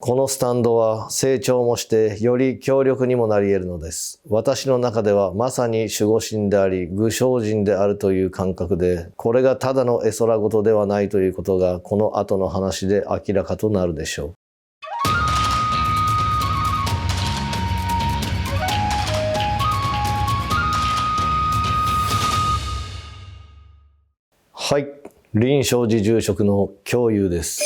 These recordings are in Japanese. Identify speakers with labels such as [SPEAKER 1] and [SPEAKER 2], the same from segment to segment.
[SPEAKER 1] このスタンドは成長もしてより強力にもなり得るのです。私の中ではまさに守護神であり具象人であるという感覚で、これがただの絵空事ではないということがこの後の話で明らかとなるでしょう。はい、臨床寺住職の共有です。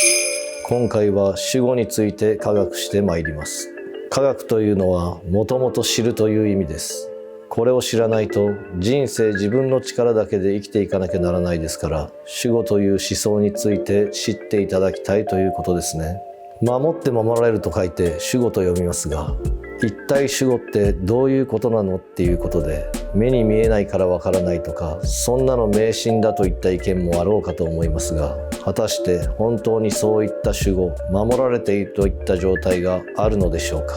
[SPEAKER 1] 今回は死後について科学してまいります。科学というのはもともと知るという意味です。これを知らないと人生自分の力だけで生きていかなきゃならないですから、死後という思想について知っていただきたいということですね。守って守られると書いて死後と読みますが、一体死後ってどういうことなのっていうことで、目に見えないからわからないとか、そんなの迷信だといった意見もあろうかと思いますが、果たして本当にそういった死後、守られているといった状態があるのでしょうか。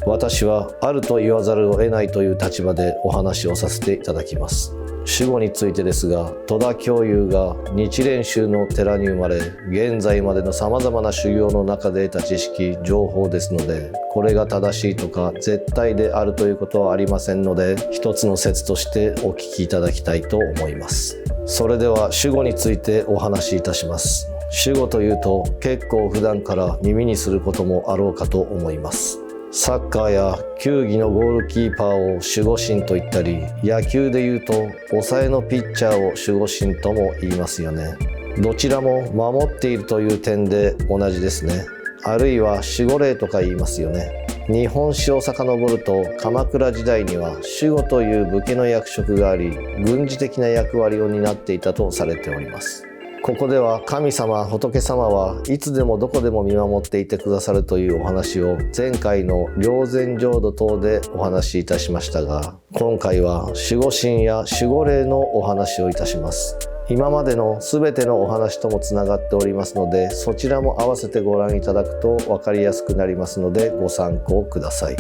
[SPEAKER 1] 私はあると言わざるを得ないという立場でお話をさせていただきます。死後についてですが、戸田共有が日蓮宗の寺に生まれ、現在までのさまざまな修行の中で得た知識、情報ですので、これが正しいとか絶対であるということはありませんので、一つの説としてお聞きいただきたいと思います。それでは死後についてお話しいたします。死後というと結構普段から耳にすることもあろうかと思います。サッカーや球技のゴールキーパーを守護神と言ったり、野球でいうと抑えのピッチャーを守護神とも言いますよね。どちらも守っているという点で同じですね。あるいは守護霊とか言いますよね。日本史を遡ると鎌倉時代には守護という武家の役職があり、軍事的な役割を担っていたとされております。ここでは神様仏様はいつでもどこでも見守っていてくださるというお話を前回の霊山浄土等でお話しいたしましたが、今回は守護神や守護霊のお話をいたします。今までの全てのお話ともつながっておりますので、そちらも合わせてご覧いただくと分かりやすくなりますのでご参考ください。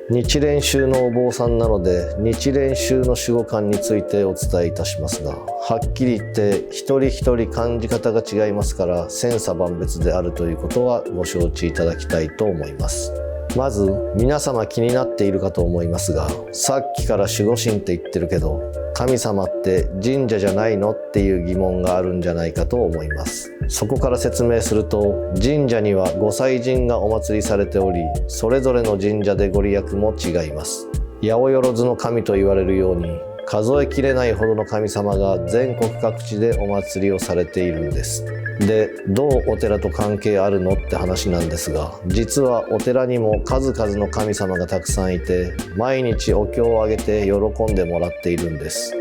[SPEAKER 1] 日蓮宗のお坊さんなので、日蓮宗の守護観についてお伝えいたしますが、はっきり言って一人一人感じ方が違いますから、千差万別であるということはご承知いただきたいと思います。まず皆様気になっているかと思いますが、さっきから守護神って言ってるけど、神様って神社じゃないのっていう疑問があるんじゃないかと思います。そこから説明すると、神社には御祭神がお祭りされており、それぞれの神社でご利益も違います。八百万の神と言われるように、数えきれないほどの神様が全国各地でお祭りをされているんです。で、どうお寺と関係あるのって話なんですが、実はお寺にも数々の神様がたくさんいて、毎日お経をあげて喜んでもらっているんです。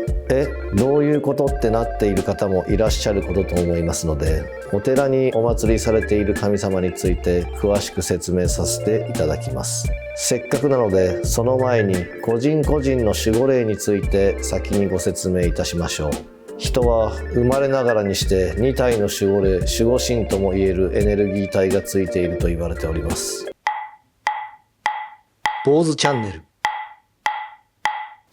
[SPEAKER 1] どういうことってなっている方もいらっしゃることと思いますので、お寺にお祭りされている神様について詳しく説明させていただきます。せっかくなので、その前に個人個人の守護霊について先にご説明いたしましょう。人は生まれながらにして2体の守護霊、守護神ともいえるエネルギー体がついていると言われております。坊主チャンネル。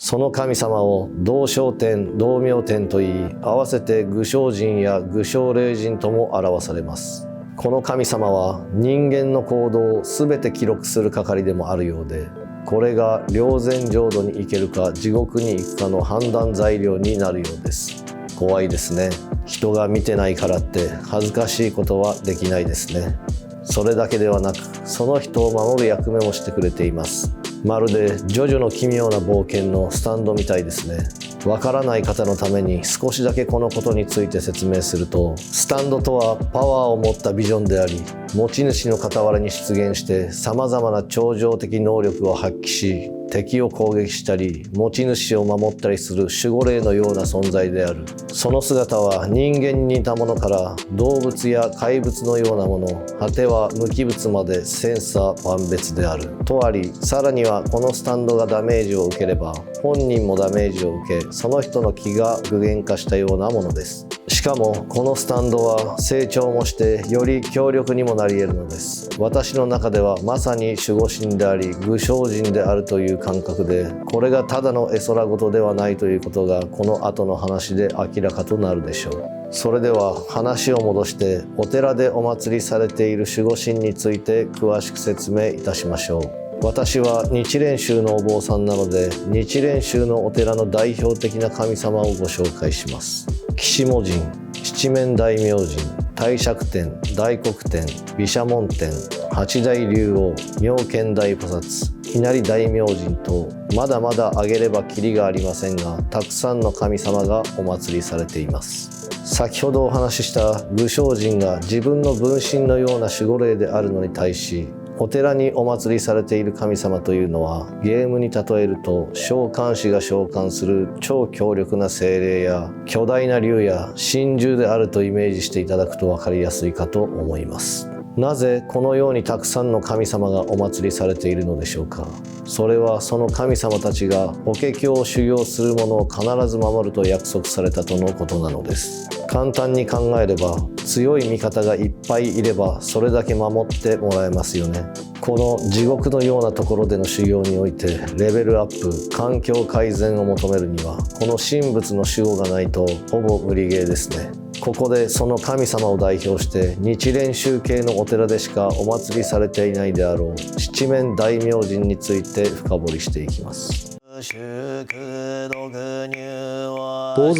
[SPEAKER 1] その神様を道聖天、道明天といい、合わせて具象神や具象霊神とも表されます。この神様は人間の行動を全て記録する係でもあるようで、これが霊山浄土に行けるか地獄に行くかの判断材料になるようです。怖いですね。人が見てないからって恥ずかしいことはできないですね。それだけではなく、その人を守る役目もしてくれています。まるでジョジョの奇妙な冒険のスタンドみたいですね。わからない方のために少しだけこのことについて説明すると、スタンドとはパワーを持ったビジョンであり、持ち主の傍らに出現して様々な超常的能力を発揮し、敵を攻撃したり持ち主を守ったりする守護霊のような存在である。その姿は人間に似たものから動物や怪物のようなもの、果ては無機物まで千差万別であるとあり、さらにはこのスタンドがダメージを受ければ本人もダメージを受け、その人の気が具現化したようなものです。しかもこのスタンドは成長もしてより強力にもなり得るのです。私の中ではまさに守護神であり具象神であるという感覚で、これがただの絵空事ではないということがこの後の話で明らかとなるでしょう。それでは話を戻してお寺でお祭りされている守護神について詳しく説明いたしましょう。私は日蓮宗のお坊さんなので、日蓮宗のお寺の代表的な神様をご紹介します。鬼子母神、七面大明神、帝釈天、大黒天、毘沙門天、八大竜王、妙見大菩薩、稲荷大明神と、まだまだ挙げればきりがありませんが、たくさんの神様がお祭りされています。先ほどお話しした武精進が自分の分身のような守護霊であるのに対し、お寺にお祭りされている神様というのは、ゲームに例えると召喚師が召喚する超強力な精霊や巨大な竜や神獣であるとイメージしていただくと分かりやすいかと思います。なぜこのようにたくさんの神様がお祭りされているのでしょうか。それはその神様たちが法華経を修行する者を必ず守ると約束されたとのことなのです。簡単に考えれば、強い味方がいっぱいいればそれだけ守ってもらえますよね。この地獄のようなところでの修行においてレベルアップ、環境改善を求めるには、この神仏の守護がないとほぼ無理ゲーですね。ここでその神様を代表して日蓮宗系のお寺でしかお祭りされていないであろう七面大明神について深掘りしていきます。坊主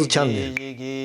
[SPEAKER 1] チャンネ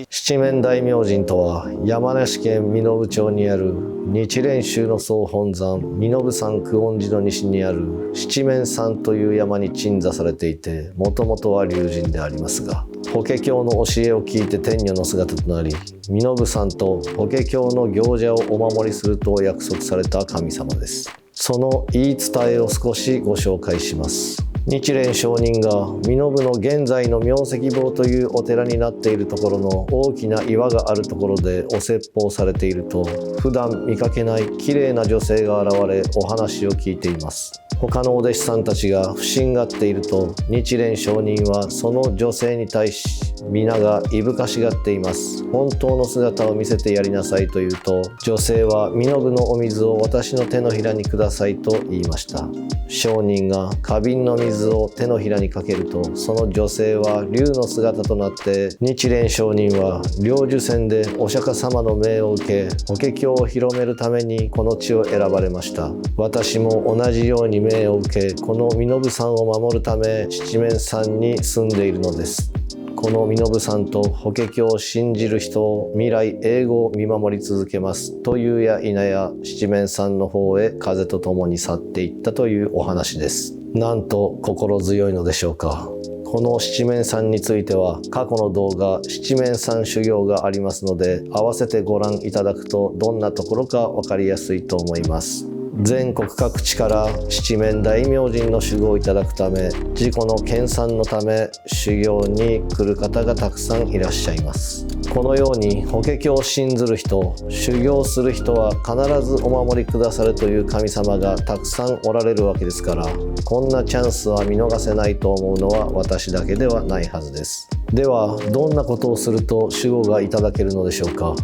[SPEAKER 1] ル。七面大明神とは、山梨県身延町にある日蓮宗の総本山身延山久遠寺の西にある七面山という山に鎮座されていて、もともとは龍神でありますが、法華経の教えを聞いて天女の姿となり、身延山と法華経の行者をお守りすると約束された神様です。その言い伝えを少しご紹介します。日蓮上人が身延の現在の明石坊というお寺になっているところの大きな岩があるところでお説法されていると、普段見かけない綺麗な女性が現れお話を聞いています。他のお弟子さんたちが不審がっていると、日蓮上人はその女性に対し、皆がいぶかしがっています。本当の姿を見せてやりなさいと言うと、女性は身延のお水を私の手のひらにくださいと言いました。上人が花瓶の水を手のひらにかけると、その女性は竜の姿となって、日蓮上人は領寿戦でお釈迦様の命を受け、法華経を広めるためにこの地を選ばれました。私も同じように命を受け、この身延山を守るため七面山に住んでいるのです。この身延山と法華経を信じる人を未来永劫見守り続けますというや否や、七面山の方へ風とともに去っていったというお話です。なんと心強いのでしょうか。この七面山については過去の動画七面山修行がありますので、合わせてご覧いただくとどんなところか分かりやすいと思います。全国各地から七面大明神の守護をいただくため、自己の研鑽のため修行に来る方がたくさんいらっしゃいます。このように法華経を信ずる人、修行する人は必ずお守りくださるという神様がたくさんおられるわけですから、こんなチャンスは見逃せないと思うのは私だけではないはずです。では、どんなことをすると守護がいただけるのでしょうか。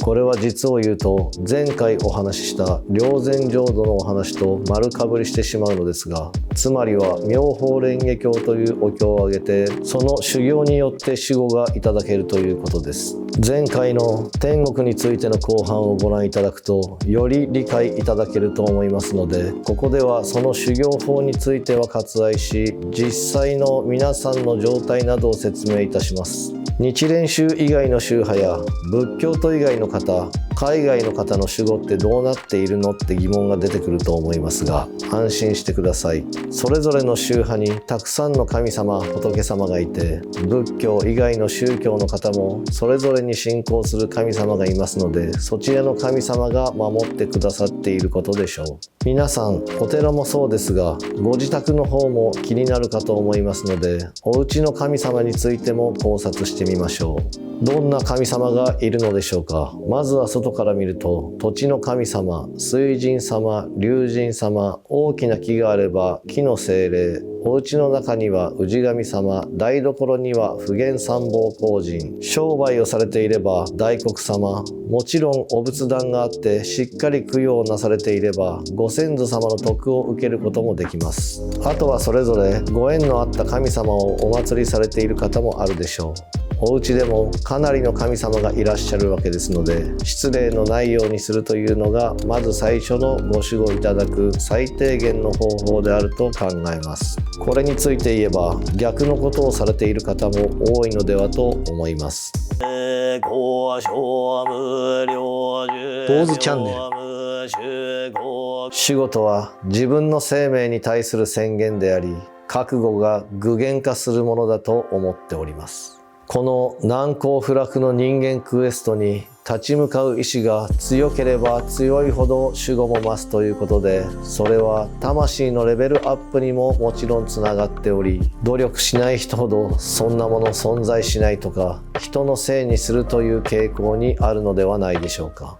[SPEAKER 1] これは実を言うと、前回お話しした霊山浄土のお話と丸かぶりしてしまうのですが、つまりは妙法蓮華経というお経をあげて、その修行によって守護がいただけるということです。前回の天国についての後半をご覧いただくと、より理解いただけると思いますので、ここではその修行法については割愛し、実際の皆さんの状態などを説明いたします。日蓮宗以外の宗派や仏教徒以外の方、海外の方の守護ってどうなっているのって疑問が出てくると思いますが、安心してください。それぞれの宗派にたくさんの神様、仏様がいて、仏教以外の宗教の方もそれぞれに信仰する神様がいますので、そちらの神様が守ってくださっていることでしょう。皆さん、お寺もそうですが、ご自宅の方も気になるかと思いますので、お家の神様についても考察してみましょう。どんな神様がいるのでしょうか。まずは外から見ると、土地の神様、水神様、龍神様、大きな木があれば木の精霊、お家の中には氏神様、台所には普賢三宝光神、商売をされていれば大黒様、もちろんお仏壇があってしっかり供養なされていればご先祖様の徳を受けることもできます。あとはそれぞれご縁のあった神様をお祭りされている方もあるでしょう。お家でもかなりの神様がいらっしゃるわけですので、失礼のないようにするというのがまず最初のご守護いただく最低限の方法であると考えます。これについて言えば逆のことをされている方も多いのではと思います。
[SPEAKER 2] 坊主チャンネル。
[SPEAKER 1] 守護とは自分の生命に対する宣言であり、覚悟が具現化するものだと思っております。この難攻不落の人間クエストに立ち向かう意志が強ければ強いほど守護も増すということで、それは魂のレベルアップにももちろんつながっており、努力しない人ほどそんなもの存在しないとか、人のせいにするという傾向にあるのではないでしょうか。